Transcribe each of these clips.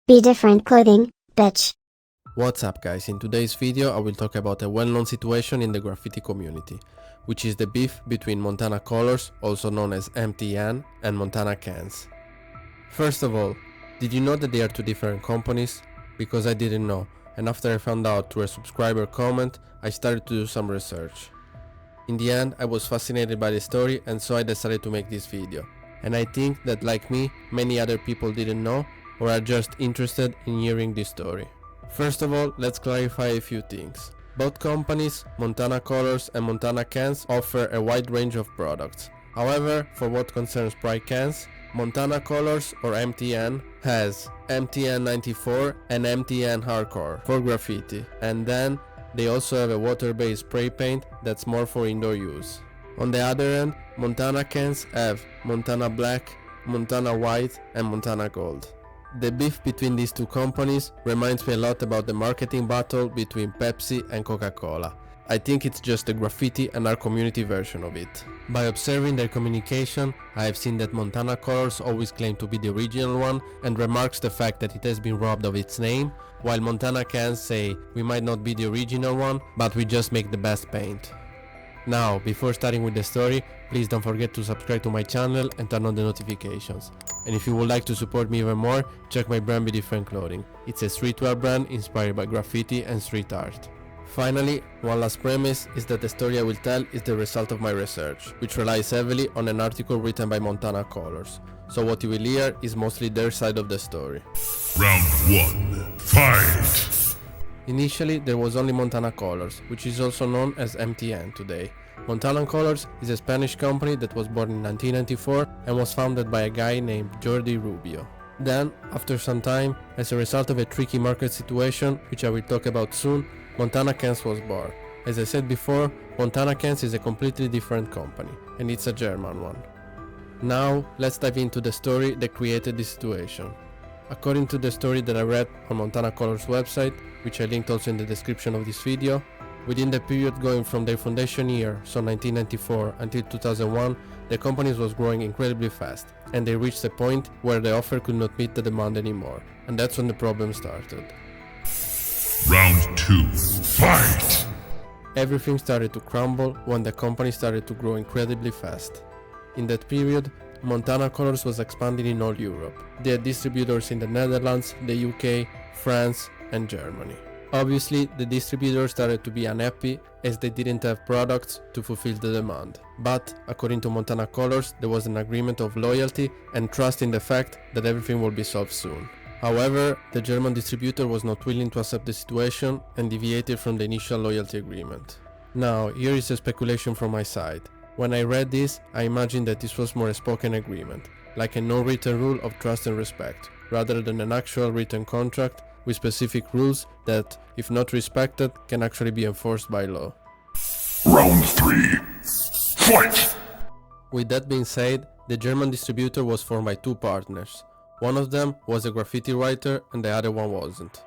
Be different clothing, bitch. What's up guys, in today's video I will talk about a well-known situation in the graffiti community, which is the beef between Montana Colors, also known as MTN, and Montana Cans. First of all, did you know that they are two different companies? Because I didn't know, and after I found out through a subscriber comment, I started to do some research. In the end, I was fascinated by the story and so I decided to make this video. And I think that like me, many other people didn't know or are just interested in hearing this story. First of all, let's clarify a few things. Both companies, Montana Colors and Montana Cans, offer a wide range of products. However, for what concerns Pride Cans, Montana Colors or MTN has MTN 94 and MTN Hardcore for graffiti, and then they also have a water-based spray paint that's more for indoor use. On the other end, Montana Cans have Montana Black, Montana White and Montana Gold. The beef between these two companies reminds me a lot about the marketing battle between Pepsi and Coca-Cola. I think it's just the graffiti and our community version of it. By observing their communication, I have seen that Montana Colors always claim to be the original one and remarks the fact that it has been robbed of its name, while Montana Cans say we might not be the original one, but we just make the best paint. Now, before starting with the story, please don't forget to subscribe to my channel and turn on the notifications. And if you would like to support me even more, check my brand Be Different Clothing. It's a streetwear brand inspired by graffiti and street art. Finally, one last premise is that the story I will tell is the result of my research, which relies heavily on an article written by Montana Colors. So what you will hear is mostly their side of the story. Round 1. Fight! Initially, there was only Montana Colors, which is also known as MTN today. Montana Colors is a Spanish company that was born in 1994 and was founded by a guy named Jordi Rubio. Then, after some time, as a result of a tricky market situation, which I will talk about soon, Montana Cans was born. As I said before, Montana Cans is a completely different company, and it's a German one. Now, let's dive into the story that created this situation. According to the story that I read on Montana Colors website, which I linked also in the description of this video, within the period going from their foundation year, so 1994, until 2001, the company was growing incredibly fast, and they reached a point where the offer could not meet the demand anymore, and that's when the problem started. Round 2. Fight! Everything started to crumble when the company started to grow incredibly fast. In that period, Montana Colors was expanding in all Europe. They had distributors in the Netherlands, the UK, France and Germany. Obviously, the distributors started to be unhappy as they didn't have products to fulfill the demand. But, according to Montana Colors, there was an agreement of loyalty and trust in the fact that everything will be solved soon. However, the German distributor was not willing to accept the situation and deviated from the initial loyalty agreement. Now, here is a speculation from my side. When I read this, I imagined that this was more a spoken agreement, like a no-written rule of trust and respect, rather than an actual written contract with specific rules that, if not respected, can actually be enforced by law. Round 3. Fight! With that being said, the German distributor was formed by two partners. One of them was a graffiti writer and the other one wasn't.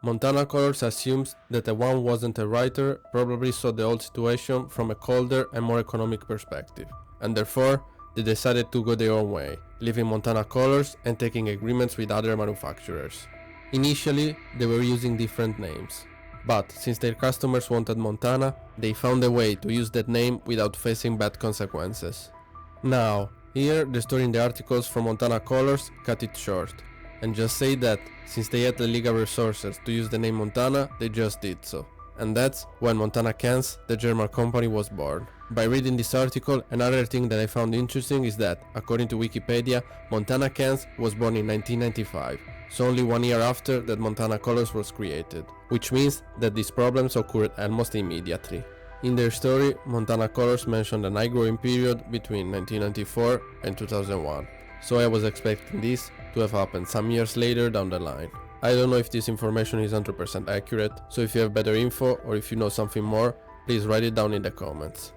Montana Colors assumes that the one wasn't a writer probably saw the whole situation from a colder and more economic perspective, and therefore they decided to go their own way, leaving Montana Colors and taking agreements with other manufacturers. Initially, they were using different names, but since their customers wanted Montana, they found a way to use that name without facing bad consequences. Now, here the story in the articles from Montana Colors cut it short, and just say that since they had the legal resources to use the name Montana, they just did so. And that's when Montana Cans, the German company, was born. By reading this article, another thing that I found interesting is that, according to Wikipedia, Montana Cans was born in 1995, so only 1 year after that Montana Colors was created, which means that these problems occurred almost immediately. In their story, Montana Colors mentioned an high growing period between 1994 and 2001, so I was expecting this to have happened some years later down the line. I don't know if this information is 100% accurate, so if you have better info or if you know something more, please write it down in the comments.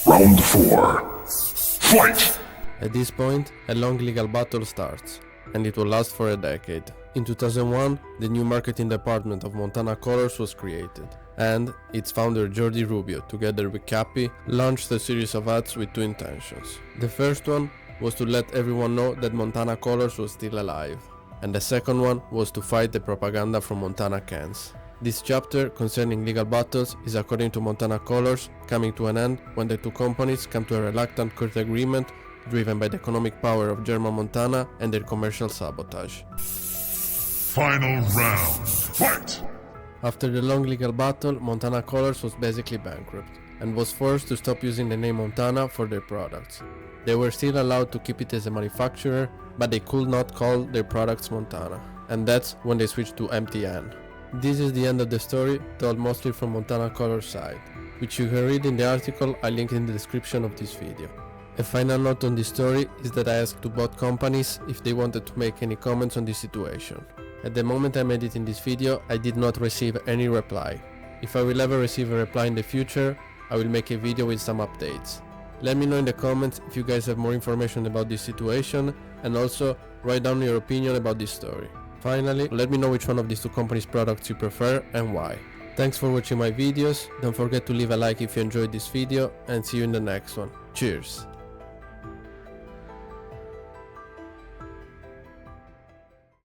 Round 4. Fight! At this point, a long legal battle starts, and it will last for a decade. In 2001, the new marketing department of Montana Colors was created, and its founder Jordi Rubio, together with Cappy, launched a series of ads with two intentions. The first one was to let everyone know that Montana Colors was still alive. and the second one was to fight the propaganda from Montana cans. This chapter concerning legal battles is, according to Montana Colors, coming to an end when the two companies come to a reluctant court agreement driven by the economic power of German Montana and their commercial sabotage. Final round. Fight! After the long legal battle, Montana Colors was basically bankrupt and was forced to stop using the name Montana for their products. They were still allowed to keep it as a manufacturer, but they could not call their products Montana, and that's when they switched to MTN. This is the end of the story, told mostly from Montana Colors side, which you can read in the article I linked in the description of this video. A final note on this story is that I asked to both companies if they wanted to make any comments on this situation. At the moment I'm editing this video, I did not receive any reply. If I will ever receive a reply in the future, I will make a video with some updates. Let me know in the comments if you guys have more information about this situation, and also write down your opinion about this story. Finally, let me know which one of these two companies' products you prefer and why. Thanks for watching my videos, don't forget to leave a like if you enjoyed this video, and see you in the next one. Cheers!